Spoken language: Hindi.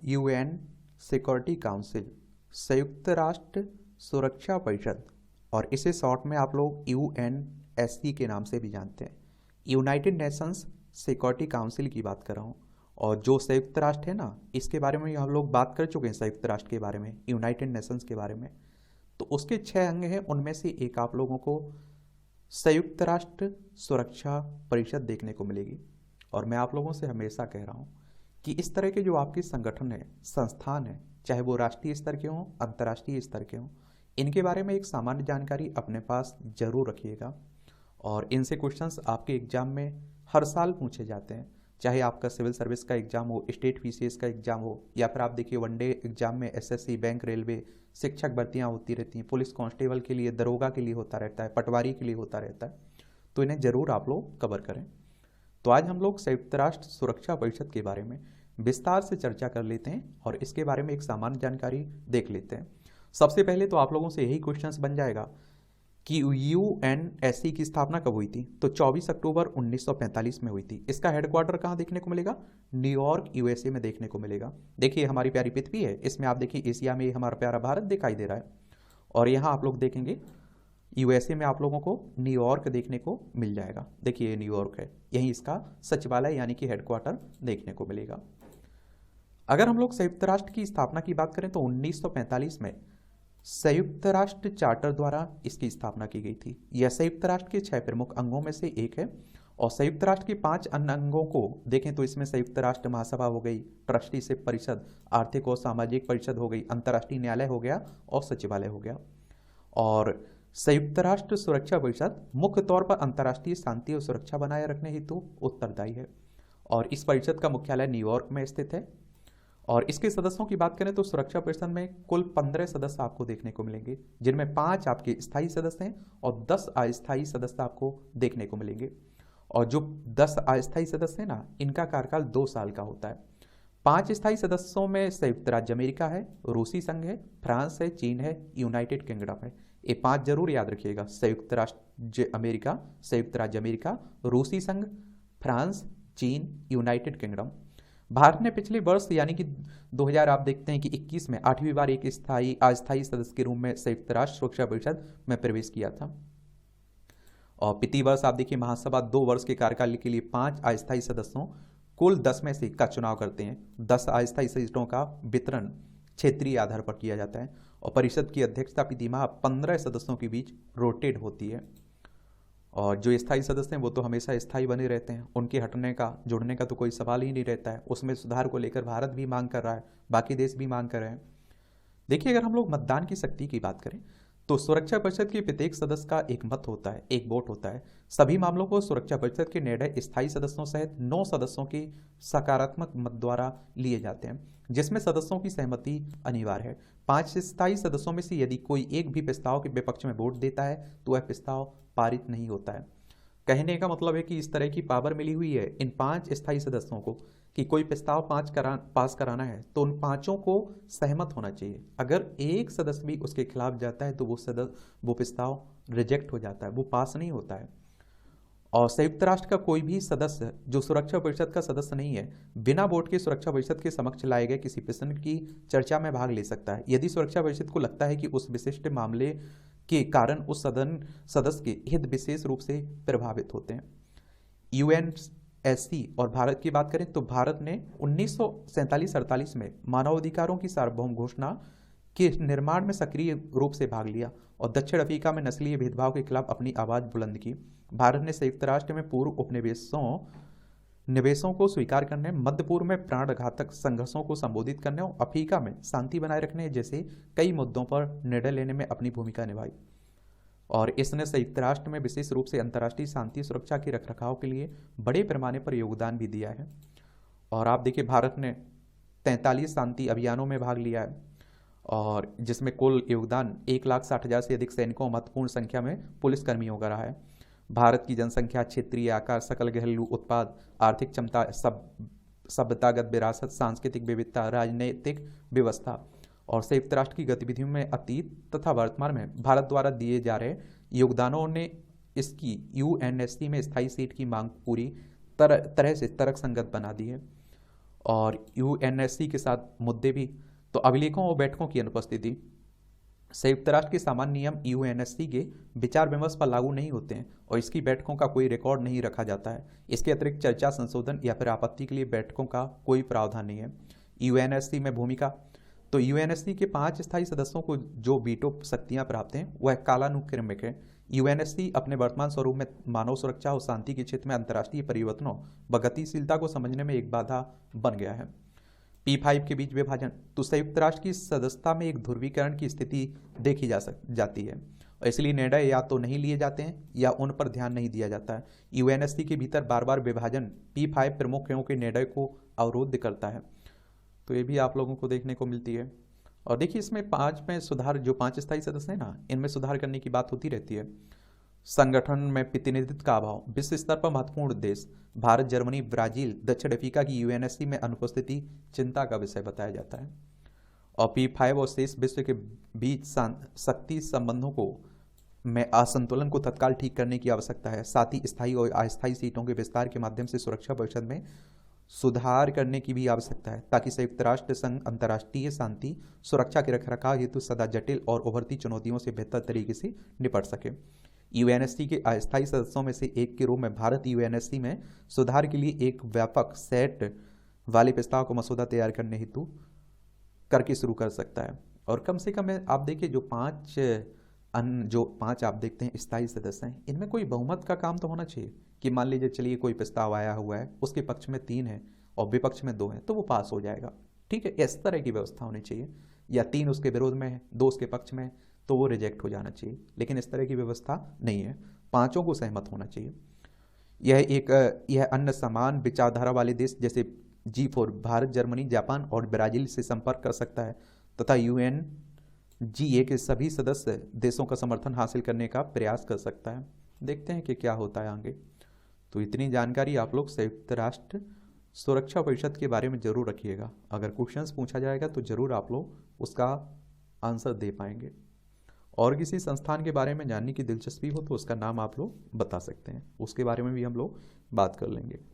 यूएन सिक्योरिटी काउंसिल, संयुक्त राष्ट्र सुरक्षा परिषद, और इसे शॉर्ट में आप लोग यूएनएससी के नाम से भी जानते हैं। यूनाइटेड नेशंस सिक्योरिटी काउंसिल की बात कर रहा हूँ। और जो संयुक्त राष्ट्र है ना, इसके बारे में हम लोग बात कर चुके हैं, संयुक्त राष्ट्र के बारे में, यूनाइटेड नेशंस के बारे में। तो उसके 6 अंग हैं, उनमें से एक आप लोगों को संयुक्त राष्ट्र सुरक्षा परिषद देखने को मिलेगी। और मैं आप लोगों से हमेशा कह रहा हूँ कि इस तरह के जो आपके संगठन है, संस्थान है, चाहे वो राष्ट्रीय स्तर के हों, अंतर्राष्ट्रीय स्तर के हों, इनके बारे में एक सामान्य जानकारी अपने पास जरूर रखिएगा। और इनसे क्वेश्चंस आपके एग्जाम में हर साल पूछे जाते हैं, चाहे आपका सिविल सर्विस का एग्जाम हो, स्टेट पीसीएस का एग्जाम हो, या फिर आप देखिए वनडे एग्जाम में एसएससी, बैंक, रेलवे, शिक्षक भर्तियां होती रहती हैं, पुलिस कांस्टेबल के लिए, दरोगा के लिए होता रहता है, पटवारी के लिए होता रहता है। तो इन्हें जरूर आप लोग कवर करें। तो आज हम लोग संयुक्त राष्ट्र सुरक्षा परिषद के बारे में विस्तार से चर्चा कर लेते हैं और इसके बारे में एक सामान्य जानकारी देख लेते हैं। सबसे पहले तो आप लोगों से यही क्वेश्चंस बन जाएगा कि यूएनएससी की स्थापना कब हुई थी? तो 24 अक्टूबर 1945 में हुई थी। इसका हेडक्वार्टर कहाँ देखने को मिलेगा? न्यूयॉर्क, यूएसए में देखने को मिलेगा। देखिए हमारी प्यारी पृथ्वी है, इसमें आप देखिए एशिया में हमारा प्यारा भारत दिखाई दे रहा है, और यहाँ आप लोग देखेंगे यूएसए में आप लोगों को न्यूयॉर्क देखने को मिल जाएगा। देखिए ये न्यूयॉर्क है, यहीं इसका सचिवालय यानी कि हेडक्वार्टर देखने को मिलेगा। अगर हम लोग संयुक्त राष्ट्र की स्थापना की बात करें तो 1945 में संयुक्त राष्ट्र चार्टर द्वारा इसकी स्थापना की गई थी। यह संयुक्त राष्ट्र के 6 प्रमुख अंगों में से एक है। और संयुक्त राष्ट्र के 5 अन्य अंगों को देखें तो इसमें संयुक्त राष्ट्र महासभा हो गई, ट्रस्टीशिप परिषद, आर्थिक और सामाजिक परिषद हो गई, अंतर्राष्ट्रीय न्यायालय हो गया और सचिवालय हो गया। और संयुक्त राष्ट्र सुरक्षा परिषद मुख्य तौर पर अंतर्राष्ट्रीय शांति और सुरक्षा बनाए रखने हेतु उत्तरदायी है। और इस परिषद का मुख्यालय न्यूयॉर्क में स्थित है। और इसके सदस्यों की बात करें तो सुरक्षा परिषद में कुल 15 सदस्य आपको देखने को मिलेंगे, जिनमें 5 आपके स्थायी सदस्य हैं और 10 अस्थायी सदस्य आपको देखने को मिलेंगे। और जो 10 अस्थायी सदस्य हैं ना, इनका कार्यकाल 2 साल का होता है। 5 स्थायी सदस्यों में संयुक्त राज्य अमेरिका है, रूसी संघ है, फ्रांस है, चीन है, यूनाइटेड किंगडम है। ये 5 जरूर याद रखिएगा, संयुक्त राष्ट्र अमेरिका, संयुक्त राज्य अमेरिका, रूसी संघ, फ्रांस, चीन, यूनाइटेड किंगडम। भारत ने पिछले वर्ष यानी कि 2000 आप देखते हैं कि 21 में 8वीं बार एक अस्थायी सदस्य के रूप में संयुक्त राष्ट्र सुरक्षा परिषद में प्रवेश किया था। और प्रति वर्ष आप देखिए महासभा 2 वर्ष के कार्यकाल के लिए 5 अस्थायी सदस्यों कुल 10 में से का चुनाव करते हैं। 10 अस्थायी सीटों का वितरण क्षेत्रीय आधार पर किया जाता है। और परिषद की अध्यक्षता प्रतिमाह 15 सदस्यों के बीच रोटेट होती है। और जो स्थायी सदस्य हैं वो तो हमेशा स्थायी बने रहते हैं, उनके हटने का, जुड़ने का तो कोई सवाल ही नहीं रहता है। उसमें सुधार को लेकर भारत भी मांग कर रहा है, बाकी देश भी मांग कर रहे हैं। देखिए अगर हम लोग मतदान की शक्ति की बात करें तो सुरक्षा परिषद के प्रत्येक सदस्य का एक मत होता है, एक वोट होता है। सभी मामलों को सुरक्षा परिषद के निर्णय स्थायी सदस्यों सहित 9 सदस्यों की सकारात्मक मत द्वारा लिए जाते हैं, जिसमें सदस्यों की सहमति अनिवार्य है। 5 स्थायी सदस्यों में से यदि कोई एक भी प्रस्ताव के विपक्ष में वोट देता है तो वह प्रस्ताव पारित नहीं होता है। कहने का मतलब है कि इस तरह की पावर मिली हुई है इन 5 स्थायी सदस्यों को कि कोई प्रस्ताव पास कराना है तो उन 5 को सहमत होना चाहिए। अगर एक सदस्य भी उसके खिलाफ जाता है तो वो प्रस्ताव रिजेक्ट हो जाता है, वो पास नहीं होता है। और संयुक्त राष्ट्र का कोई भी सदस्य जो सुरक्षा परिषद का सदस्य नहीं है, बिना वोट के सुरक्षा परिषद के समक्ष लाए गए किसी प्रश्न की चर्चा में भाग ले सकता है, यदि सुरक्षा परिषद को लगता है कि उस विशिष्ट मामले के कारण उस सदस्य के हित विशेष रूप से प्रभावित होते हैं। यूएनएससी और भारत की बात करें तो भारत ने 1947-48 में मानवाधिकारों की सार्वभौम घोषणा के निर्माण में सक्रिय रूप से भाग लिया और दक्षिण अफ्रीका में नस्लीय भेदभाव के खिलाफ अपनी आवाज बुलंद की। भारत ने संयुक्त राष्ट्र में पूर्व निवेशों को स्वीकार करने, मध्य पूर्व में प्राणघातक संघर्षों को संबोधित करने और अफ्रीका में शांति बनाए रखने जैसे कई मुद्दों पर निर्णय लेने में अपनी भूमिका निभाई। और इसने संयुक्त राष्ट्र में विशेष रूप से अंतर्राष्ट्रीय शांति सुरक्षा के रखरखाव के लिए बड़े पैमाने पर योगदान भी दिया है। और आप देखिए भारत ने 43 शांति अभियानों में भाग लिया है, और जिसमें कुल योगदान 1,60,000 से अधिक सैनिकों, महत्वपूर्ण संख्या में पुलिसकर्मियों का रहा है। भारत की जनसंख्या, क्षेत्रीय आकार, सकल घरेलू उत्पाद, आर्थिक क्षमता, सभ्यतागत विरासत, सांस्कृतिक विविधता, राजनीतिक व्यवस्था और संयुक्त राष्ट्र की गतिविधियों में अतीत तथा वर्तमान में भारत द्वारा दिए जा रहे योगदानों ने इसकी यूएनएससी में स्थायी सीट की मांग पूरी तरह से तर्कसंगत बना दी है। और यूएनएससी के साथ मुद्दे भी। तो अभिलेखों और बैठकों की अनुपस्थिति। संयुक्त राष्ट्र के सामान्य नियम यूएनएससी के विचार विमर्श पर लागू नहीं होते हैं और इसकी बैठकों का कोई रिकॉर्ड नहीं रखा जाता है। इसके अतिरिक्त चर्चा, संशोधन या फिर आपत्ति के लिए बैठकों का कोई प्रावधान नहीं है। यूएनएससी में भूमिका। तो यूएनएससी के 5 स्थायी सदस्यों को जो वीटो शक्तियां प्राप्त हैं वह कालानुक्रमिक है। यूएनएससी अपने वर्तमान स्वरूप में मानव सुरक्षा और शांति के क्षेत्र में अंतर्राष्ट्रीय परिवर्तनों व गतिशीलता को समझने में एक बाधा बन गया है। P5 के बीच विभाजन। तो संयुक्त राष्ट्र की सदस्यता में एक ध्रुवीकरण की स्थिति देखी जाती है और इसलिए निर्णय या तो नहीं लिए जाते हैं या उन पर ध्यान नहीं दिया जाता है। यूएनएससी के भीतर बार बार विभाजन P5 प्रमुखों के निर्णय को अवरुद्ध करता है। तो ये भी आप लोगों को देखने को मिलती है। और देखिए इसमें 5 में सुधार, जो 5 स्थायी सदस्य हैं ना, इनमें सुधार करने की बात होती रहती है। संगठन में प्रतिनिधित्व का अभाव। विश्व स्तर पर महत्वपूर्ण देश भारत, जर्मनी, ब्राजील, दक्षिण अफ्रीका की यूएनएससी में अनुपस्थिति चिंता का विषय बताया जाता है। और P5 और शेष विश्व के बीच शक्ति संबंधों को में असंतुलन को तत्काल ठीक करने की आवश्यकता है। साथ ही स्थायी और अस्थायी सीटों के विस्तार के माध्यम से सुरक्षा परिषद में सुधार करने की भी आवश्यकता है ताकि संयुक्त राष्ट्र संघ अंतर्राष्ट्रीय शांति सुरक्षा के रखरखाव हेतु सदा जटिल और उभरती चुनौतियों से बेहतर तरीके से निपट सके। यूएनएससी के अस्थायी सदस्यों में से एक के रूप में भारत यूएनएससी में सुधार के लिए एक व्यापक सेट वाले प्रस्ताव को मसौदा तैयार करने हेतु करके शुरू कर सकता है। और कम से कम आप देखिए जो 5 आप देखते हैं स्थायी सदस्य हैं, इनमें कोई बहुमत का काम तो होना चाहिए कि मान लीजिए चलिए कोई प्रस्ताव आया हुआ है, उसके पक्ष में 3 है और विपक्ष में 2 है, तो वो पास हो जाएगा। ठीक है, इस तरह की व्यवस्था होनी चाहिए। या 3 उसके विरोध में है, 2 उसके पक्ष में है, तो वो रिजेक्ट हो जाना चाहिए। लेकिन इस तरह की व्यवस्था नहीं है, 5 को सहमत होना चाहिए। यह अन्य समान विचारधारा वाले देश जैसे G4 भारत, जर्मनी, जापान और ब्राजील से संपर्क कर सकता है तथा UNGA के सभी सदस्य देशों का समर्थन हासिल करने का प्रयास कर सकता है। देखते हैं कि क्या होता है आगे। तो इतनी जानकारी आप लोग संयुक्त राष्ट्र सुरक्षा परिषद के बारे में जरूर रखिएगा। अगर क्वेश्चंस पूछा जाएगा तो जरूर आप लोग उसका आंसर दे पाएंगे। और किसी संस्थान के बारे में जानने की दिलचस्पी हो तो उसका नाम आप लोग बता सकते हैं, उसके बारे में भी हम लोग बात कर लेंगे।